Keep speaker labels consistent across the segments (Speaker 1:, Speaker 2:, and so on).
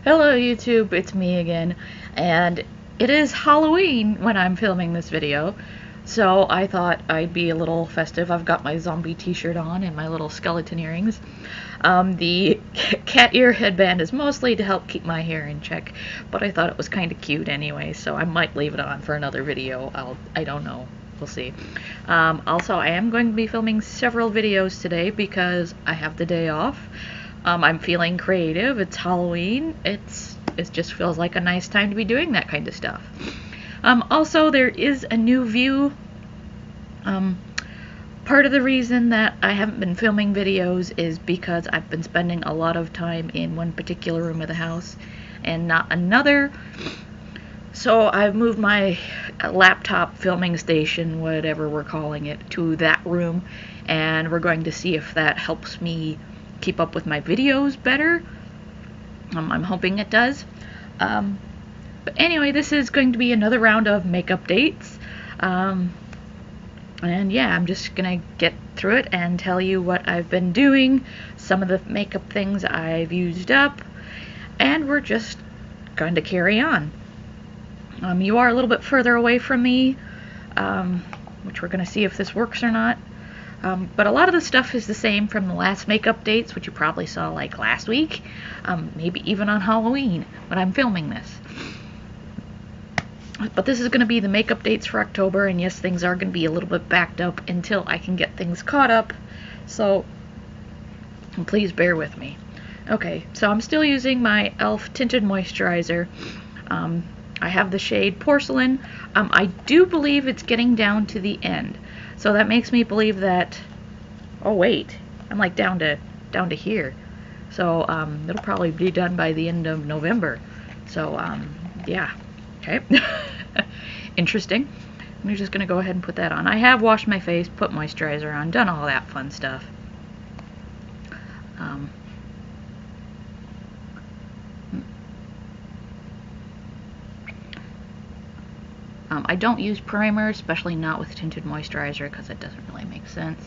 Speaker 1: Hello YouTube, it's me again, and it is Halloween when I'm filming this video, so I thought I'd be a little festive. I've got my zombie t-shirt on and my little skeleton earrings. The cat ear headband is mostly to help keep my hair in check, but I thought it was kind of cute anyway, so I might leave it on for another video. I don't know. We'll see. Also, I am going to be filming several videos today because I have the day off. I'm feeling creative. It's Halloween. It just feels like a nice time to be doing that kind of stuff. Also, there is a new view. Part of the reason that I haven't been filming videos is because I've been spending a lot of time in one particular room of the house and not another. So I've moved my laptop filming station, whatever we're calling it, to that room, and we're going to see if that helps me keep up with my videos better. I'm hoping it does. But anyway, this is going to be another round of make updates. And yeah, I'm just gonna get through it and tell you what I've been doing, some of the makeup things I've used up, and we're just going to carry on. You are a little bit further away from me, which we're going to see if this works or not. But a lot of the stuff is the same from the last make updates, which you probably saw like last week, maybe even on Halloween when I'm filming this. But this is going to be the make updates for October, and yes, things are going to be a little bit backed up until I can get things caught up, so please bear with me. Okay, so I'm still using my e.l.f. tinted moisturizer. I have the shade Porcelain. I do believe it's getting down to the end, so that makes me believe that. Oh wait, I'm like down to here, so it'll probably be done by the end of November. So yeah, okay. Interesting. I'm just gonna go ahead and put that on. I have washed my face, put moisturizer on, done all that fun stuff. I don't use primer, especially not with tinted moisturizer, because it doesn't really make sense.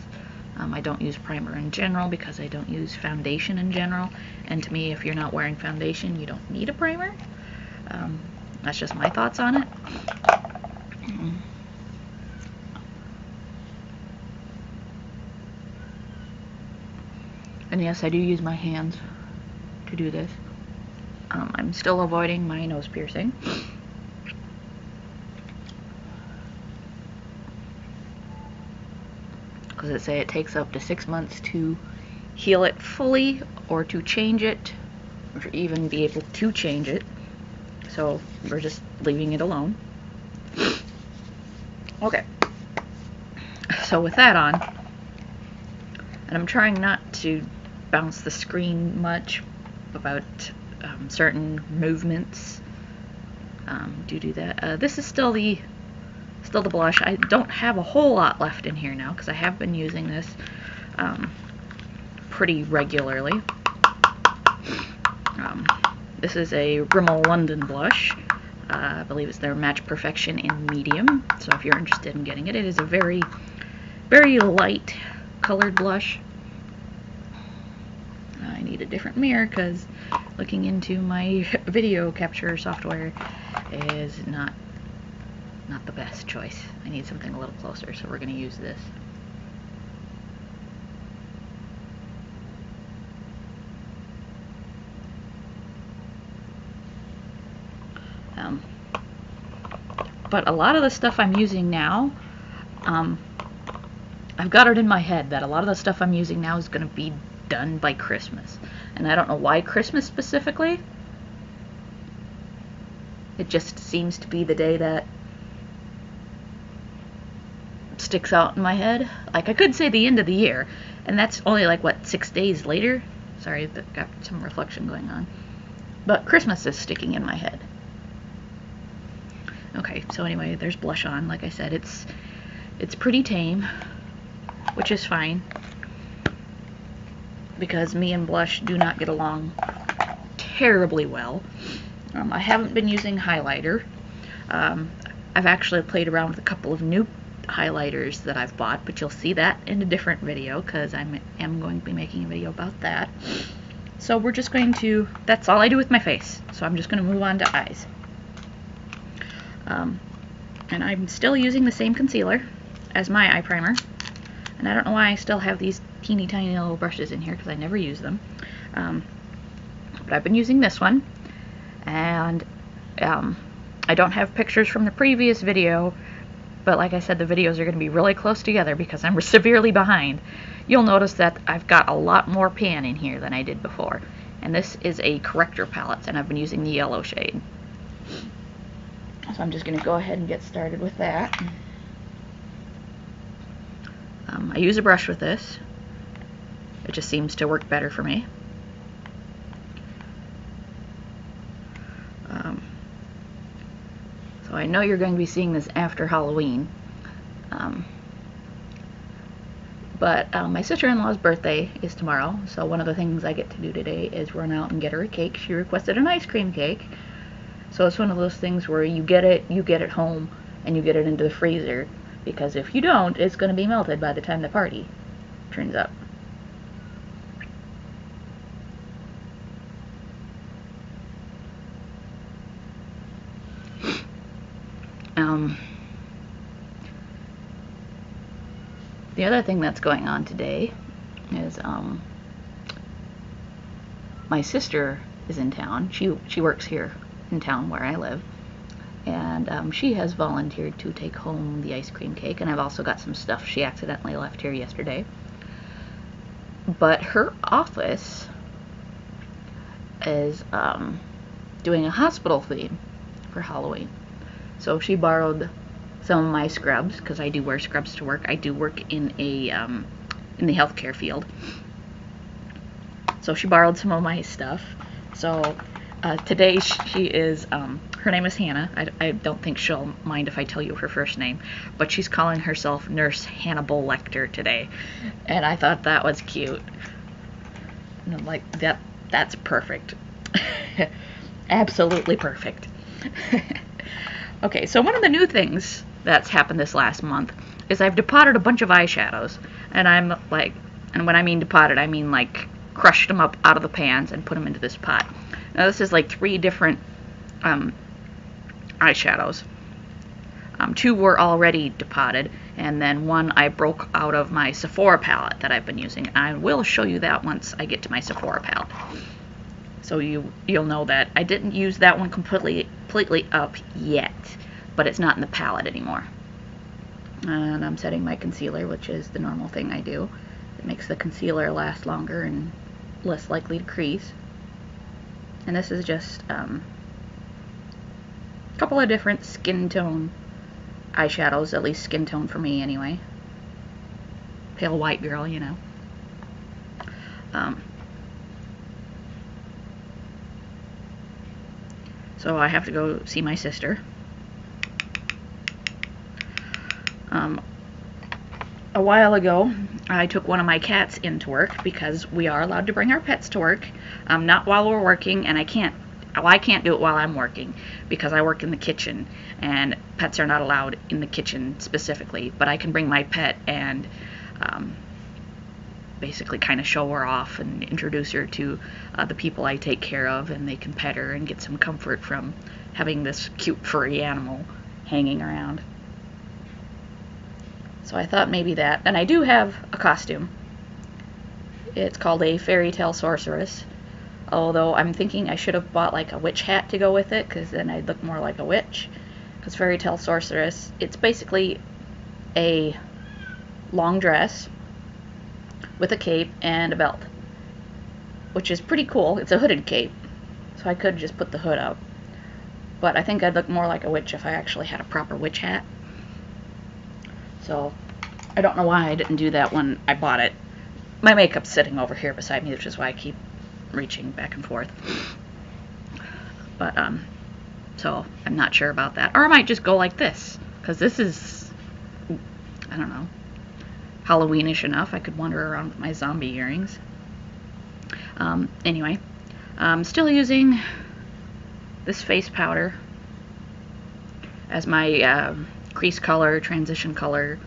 Speaker 1: I don't use primer in general because I don't use foundation in general. And to me, if you're not wearing foundation, you don't need a primer. That's just my thoughts on it. And yes, I do use my hands to do this. I'm still avoiding my nose piercing. Because it say it takes up to 6 months to heal it fully, or to change it, or even be able to change it. So we're just leaving it alone. Okay. So with that on, and I'm trying not to bounce the screen much about certain movements. Do that. This is still the blush. I don't have a whole lot left in here now because I have been using this pretty regularly. This is a Rimmel London blush. I believe it's their Match Perfection in medium. So if you're interested in getting it, it is a very, very light colored blush. I need a different mirror because looking into my video capture software is not the best choice. I need something a little closer, so we're going to use this. But a lot of the stuff I'm using now, I've got it in my head that a lot of the stuff I'm using now is going to be done by Christmas. And I don't know why Christmas specifically. It just seems to be the day that sticks out in my head. Like, I could say the end of the year, and that's only like, what, 6 days later? Sorry, I've got some reflection going on. But Christmas is sticking in my head. Okay, so anyway, there's blush on. Like I said, it's pretty tame, which is fine, because me and blush do not get along terribly well. I haven't been using highlighter. I've actually played around with a couple of new highlighters that I've bought, but you'll see that in a different video because I am going to be making a video about that. So we're just going to, that's all I do with my face. So I'm just going to move on to eyes. And I'm still using the same concealer as my eye primer. And I don't know why I still have these teeny tiny little brushes in here because I never use them. But I've been using this one. And I don't have pictures from the previous video, but like I said, the videos are going to be really close together because I'm severely behind. You'll notice that I've got a lot more pan in here than I did before. And this is a corrector palette, and I've been using the yellow shade. So I'm just going to go ahead and get started with that. I use a brush with this. It just seems to work better for me. So I know you're going to be seeing this after Halloween. But my sister-in-law's birthday is tomorrow, so one of the things I get to do today is run out and get her a cake. She requested an ice cream cake. So it's one of those things where you get it home, and you get it into the freezer, because if you don't, it's going to be melted by the time the party turns up. The other thing that's going on today is my sister is in town. She works here in town where I live, and she has volunteered to take home the ice cream cake, and I've also got some stuff she accidentally left here yesterday. But her office is doing a hospital theme for Halloween, so she borrowed some of my scrubs, because I do wear scrubs to work. I do work in a in the healthcare field, so she borrowed some of my stuff. So today she is, her name is Hannah. I don't think she'll mind if I tell you her first name, but she's calling herself Nurse Hannibal Lecter today, and I thought that was cute. And I'm like, that's perfect. Absolutely perfect. Okay, so one of the new things that's happened this last month is I've depotted a bunch of eyeshadows, and I'm like, and when I mean depotted, I mean like crushed them up out of the pans and put them into this pot. Now this is like 3 different eyeshadows. 2 were already depotted, and then 1 I broke out of my Sephora palette that I've been using. I will show you that once I get to my Sephora palette, so you'll know that I didn't use that one completely up yet, but it's not in the palette anymore. And I'm setting my concealer, which is the normal thing I do. It makes the concealer last longer and less likely to crease. And this is just a couple of different skin tone eyeshadows, at least skin tone for me anyway. Pale white girl, you know. So I have to go see my sister. A while ago, I took one of my cats into work because we are allowed to bring our pets to work. Not while we're working, and I can't do it while I'm working because I work in the kitchen, and pets are not allowed in the kitchen specifically. But I can bring my pet and basically kind of show her off and introduce her to the people I take care of, and they can pet her and get some comfort from having this cute furry animal hanging around. So I thought maybe that. And I do have a costume. It's called a fairy tale sorceress. Although I'm thinking I should have bought like a witch hat to go with it, because then I'd look more like a witch. Because fairy tale sorceress, it's basically a long dress with a cape and a belt, which is pretty cool. It's a hooded cape, so I could just put the hood up. But I think I'd look more like a witch if I actually had a proper witch hat. So I don't know why I didn't do that when I bought it. My makeup's sitting over here beside me, which is why I keep reaching back and forth. But so I'm not sure about that. Or I might just go like this, because this is, I don't know, Halloweenish enough. I could wander around with my zombie earrings. Anyway, I'm still using this face powder as my crease color, transition color,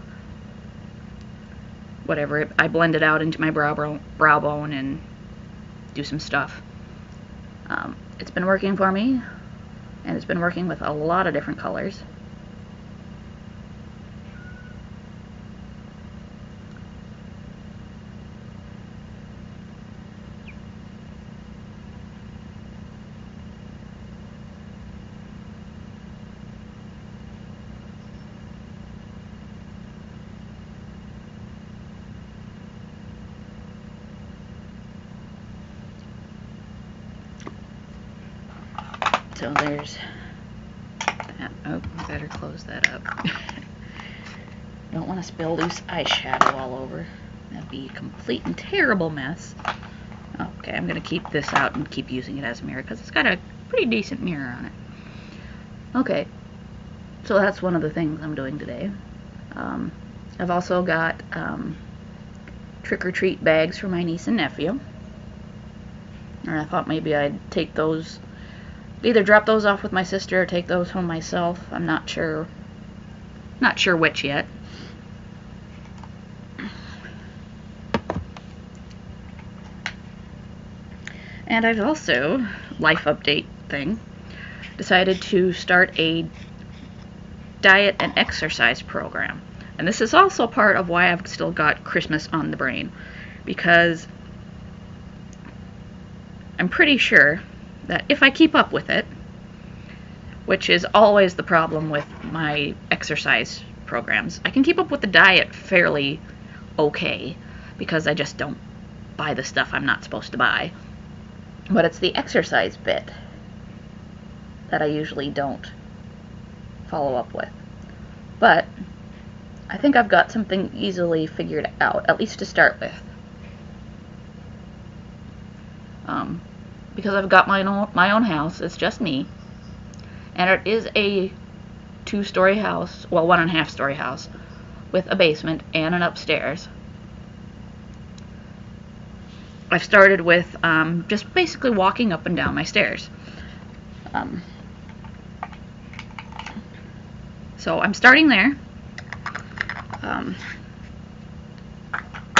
Speaker 1: whatever. I blend it out into my brow bone and do some stuff. It's been working for me, and it's been working with a lot of different colors. So there's that. Oh, I better close that up. Don't want to spill loose eyeshadow all over. That'd be a complete and terrible mess. Okay, I'm going to keep this out and keep using it as a mirror because it's got a pretty decent mirror on it. Okay, so that's one of the things I'm doing today. I've also got trick-or-treat bags for my niece and nephew. And I thought maybe I'd take those, either drop those off with my sister or take those home myself. I'm not sure which yet. And I've also, life update thing, decided to start a diet and exercise program. And this is also part of why I've still got Christmas on the brain, because I'm pretty sure that if I keep up with it, which is always the problem with my exercise programs, I can keep up with the diet fairly okay because I just don't buy the stuff I'm not supposed to buy. But it's the exercise bit that I usually don't follow up with. But I think I've got something easily figured out, at least to start with. Because I've got my own house, it's just me, and it is a 2-story house, well, 1.5-story house, with a basement and an upstairs. I've started with just basically walking up and down my stairs. So I'm starting there.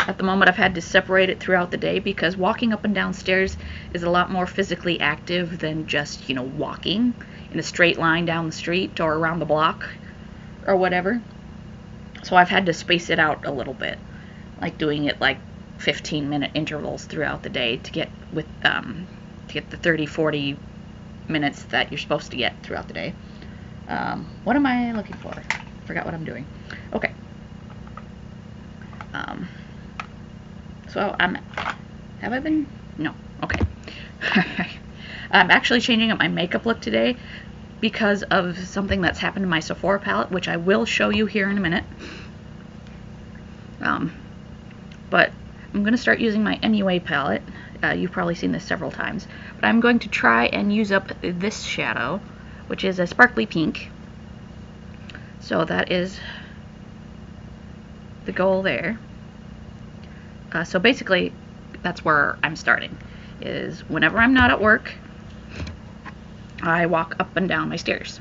Speaker 1: At the moment, I've had to separate it throughout the day because walking up and down stairs is a lot more physically active than just, walking in a straight line down the street or around the block or whatever. So I've had to space it out a little bit, like doing it like 15-minute intervals throughout the day to get the 30-40 minutes that you're supposed to get throughout the day. What am I looking for? Forgot what I'm doing. Okay. So have I been? No. Okay. I'm actually changing up my makeup look today because of something that's happened to my Sephora palette, which I will show you here in a minute. But I'm going to start using my MUA palette. You've probably seen this several times. But I'm going to try and use up this shadow, which is a sparkly pink. So that is the goal there. So basically, that's where I'm starting, is whenever I'm not at work, I walk up and down my stairs.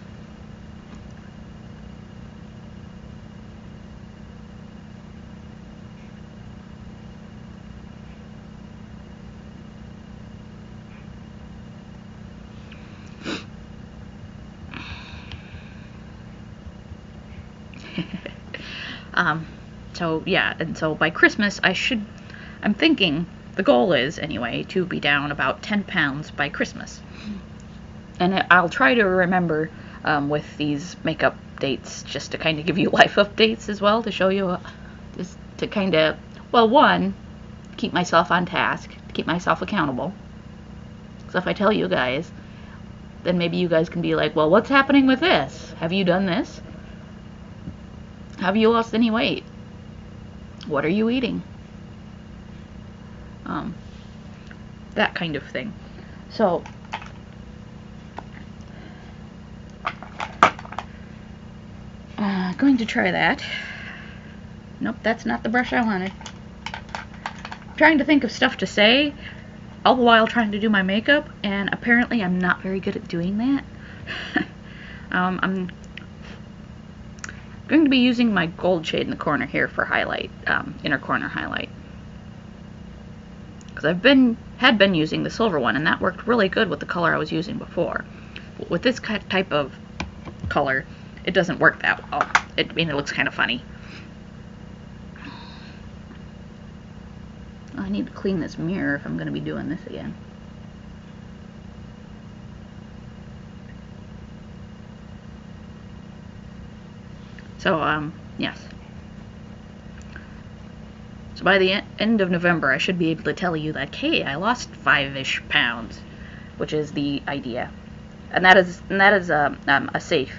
Speaker 1: So yeah, and so by Christmas I'm thinking, the goal is anyway, to be down about 10 pounds by Christmas. And I'll try to remember with these makeup dates just to kind of give you life updates as well, to show you, just to kind of, well, one, keep myself on task, to keep myself accountable. So if I tell you guys, then maybe you guys can be like, well, what's happening with this? Have you done this? Have you lost any weight? What are you eating? That kind of thing. So, going to try that. Nope, that's not the brush I wanted. Trying to think of stuff to say, all the while trying to do my makeup, and apparently I'm not very good at doing that. I'm going to be using my gold shade in the corner here for highlight, inner corner highlight. because had been using the silver one, and that worked really good with the color I was using before. But with this type of color, it doesn't work that well. I mean, it looks kind of funny. I need to clean this mirror if I'm going to be doing this again. So, yes. So by the end of November, I should be able to tell you that, hey, I lost 5-ish pounds, which is the idea. And that is a safe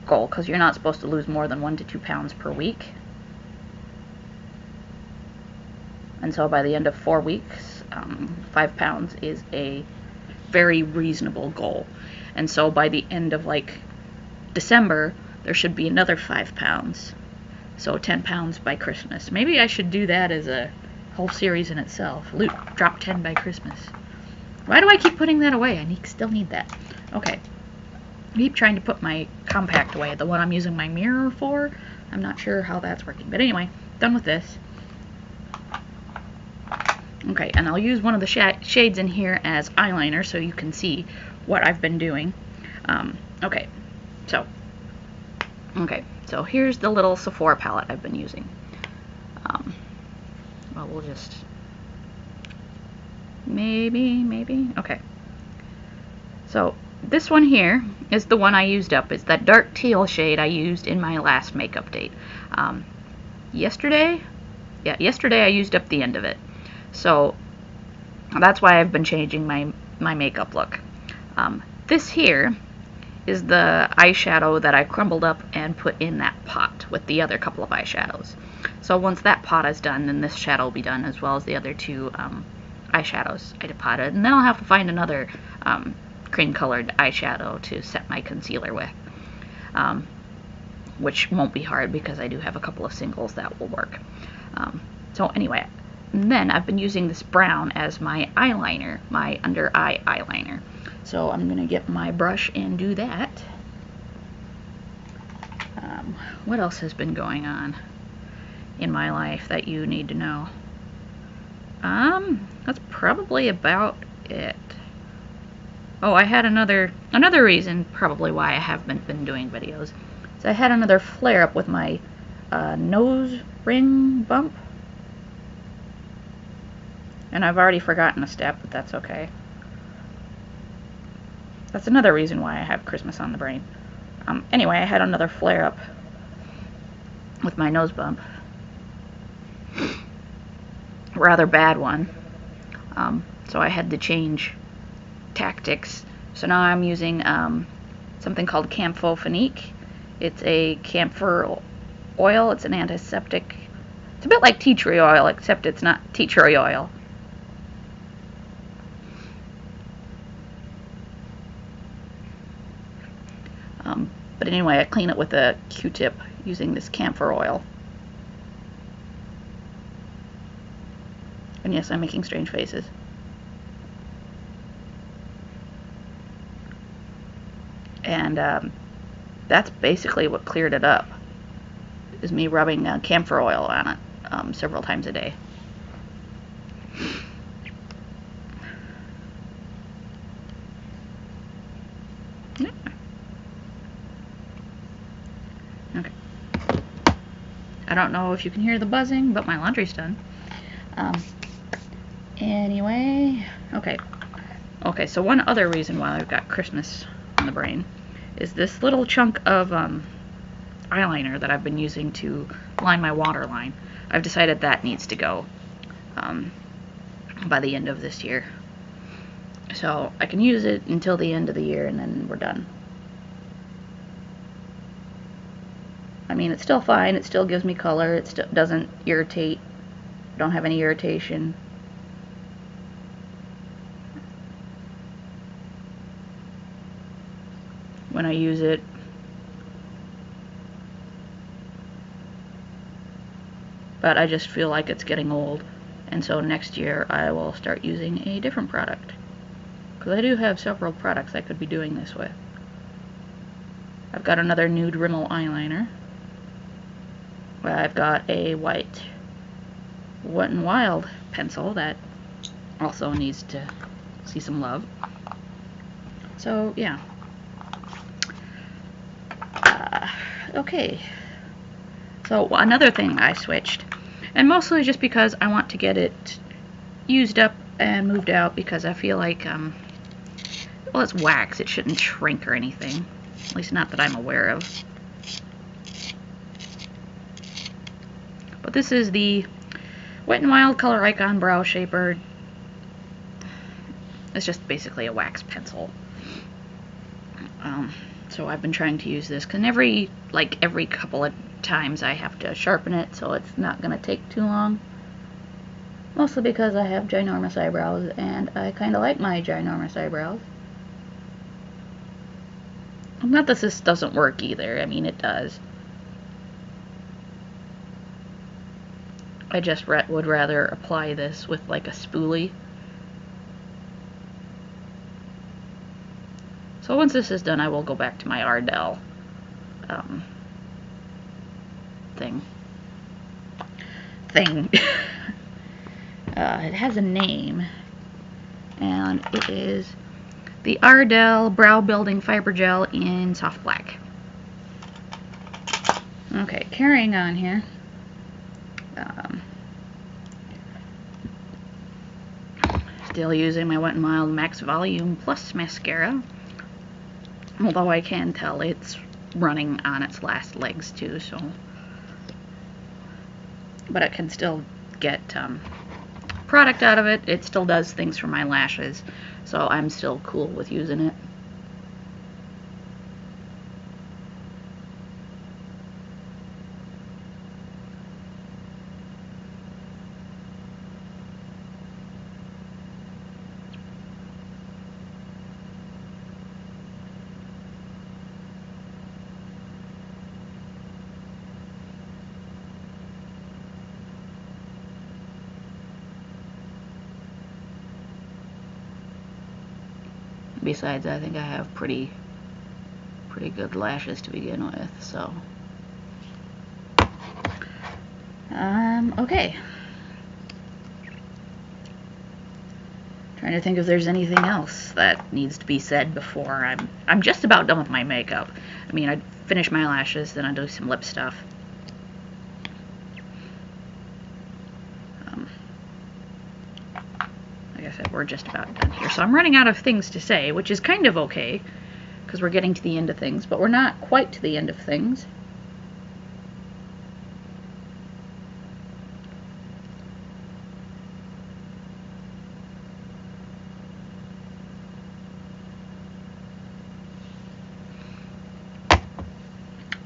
Speaker 1: goal, because you're not supposed to lose more than 1 to 2 pounds per week. And so by the end of 4 weeks, 5 pounds is a very reasonable goal. And so by the end of like December, there should be another 5 pounds. So 10 pounds by Christmas. Maybe I should do that as a whole series in itself. Loot, drop 10 by Christmas. Why do I keep putting that away? I still need that. Okay. I keep trying to put my compact away, the one I'm using my mirror for. I'm not sure how that's working. But anyway, done with this. Okay, and I'll use one of the shades in here as eyeliner so you can see what I've been doing. Okay, so here's the little Sephora palette I've been using. Well, we'll just maybe, okay. So this one here is the one I used up. It's that dark teal shade I used in my last MakeUpdate. Yesterday I used up the end of it. So that's why I've been changing my makeup look. This here is the eyeshadow that I crumbled up and put in that pot with the other couple of eyeshadows. So once that pot is done, then this shadow will be done, as well as the other two eyeshadows I depotted. And then I'll have to find another cream colored eyeshadow to set my concealer with, which won't be hard because I do have a couple of singles that will work. So anyway, and then I've been using this brown as my eyeliner, my under eye eyeliner. So I'm going to get my brush and do that. What else has been going on in my life that you need to know? That's probably about it. Oh, I had another reason probably why I haven't been doing videos. So I had another flare up with my nose ring bump. And I've already forgotten a step, but that's okay. That's another reason why I have Christmas on the brain. Anyway, I had another flare-up with my nose bump. Rather bad one. So I had to change tactics. So now I'm using something called Camphofenique. It's a camphor oil. It's an antiseptic. It's a bit like tea tree oil, except it's not tea tree oil. But anyway, I clean it with a Q-tip using this camphor oil. And yes, I'm making strange faces. And that's basically what cleared it up, is me rubbing camphor oil on it several times a day. Okay. I don't know if you can hear the buzzing, but my laundry's done. Anyway, okay, so one other reason why I've got Christmas on the brain is this little chunk of eyeliner that I've been using to line my waterline. I've decided that needs to go by the end of this year. So I can use it until the end of the year and then we're done. I mean, it's still fine, it still gives me color, it still doesn't irritate, don't have any irritation. When I use it. But I just feel like it's getting old, and so next year I will start using a different product. Because I do have several products I could be doing this with. I've got another nude Rimmel eyeliner. I've got a white Wet n Wild pencil that also needs to see some love. So yeah. Okay. So another thing I switched, and mostly just because I want to get it used up and moved out, because I feel like, well, it's wax, it shouldn't shrink or anything, at least not that I'm aware of. But this is the Wet n Wild Color Icon Brow Shaper. It's just basically a wax pencil. So I've been trying to use this, because every couple of times I have to sharpen it, so it's not going to take too long. Mostly because I have ginormous eyebrows, and I kind of like my ginormous eyebrows. Not that this doesn't work either, I mean it does. I just would rather apply this with like a spoolie. So once this is done, I will go back to my Ardell thing. It has a name, and it is the Ardell Brow Building Fiber Gel in Soft Black. Okay, carrying on here. Still using my Wet n Wild Max Volume Plus mascara. Although I can tell it's running on its last legs too, so. But it can still get product out of it. It still does things for my lashes, so I'm still cool with using it. Besides, I think I have pretty good lashes to begin with, so. Okay. Trying to think if there's anything else that needs to be said before I'm just about done with my makeup. I mean, I finish my lashes, then I do some lip stuff. Like I said, we're just about done here. So I'm running out of things to say, which is kind of okay, because we're getting to the end of things, but we're not quite to the end of things.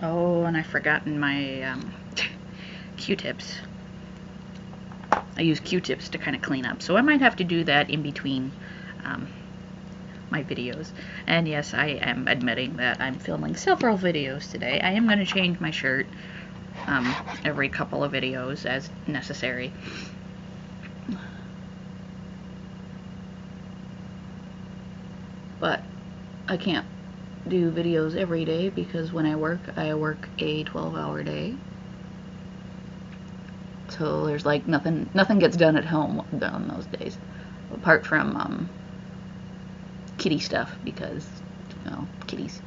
Speaker 1: Oh, and I've forgotten my Q-tips. I use Q-tips to kind of clean up, so I might have to do that in between my videos. And yes, I am admitting that I'm filming several videos today. I am going to change my shirt every couple of videos as necessary. But I can't do videos every day, because when I work a 12-hour day. So there's like nothing gets done at home on those days, apart from kitty stuff, because, you know, kitties.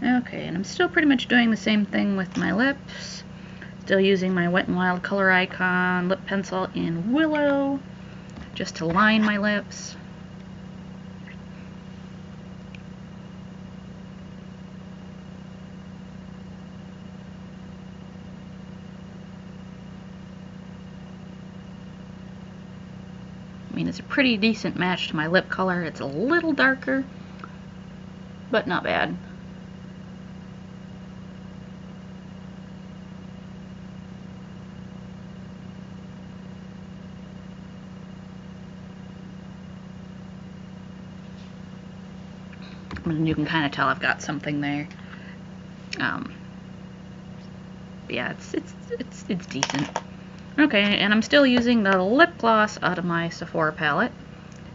Speaker 1: Okay, and I'm still pretty much doing the same thing with my lips. Still using my Wet n Wild Color Icon lip pencil in Willow, just to line my lips. I mean, it's a pretty decent match to my lip color. It's a little darker, but not bad. And you can kind of tell I've got something there. Yeah, it's decent. Okay, and I'm still using the lip gloss out of my Sephora palette.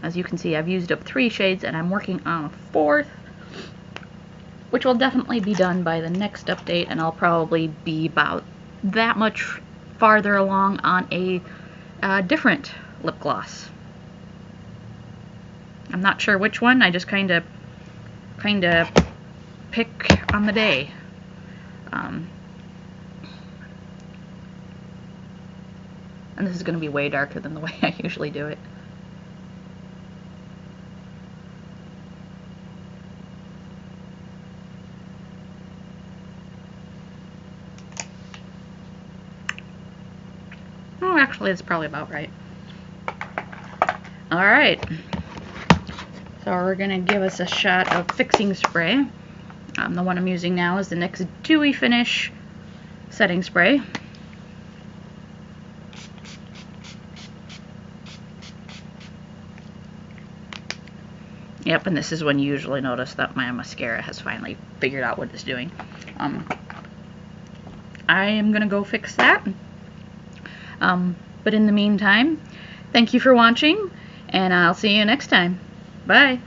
Speaker 1: As you can see, I've used up 3 shades and I'm working on a 4th, which will definitely be done by the next update, and I'll probably be about that much farther along on a different lip gloss. I'm not sure which one. I just kind of pick on the day. And this is going to be way darker than the way I usually do it. Oh, actually, it's probably about right. Alright. So we're going to give us a shot of fixing spray. The one I'm using now is the NYX Dewy Finish setting spray. Yep, and this is when you usually notice that my mascara has finally figured out what it's doing. I am going to go fix that. But in the meantime, thank you for watching, and I'll see you next time. Bye.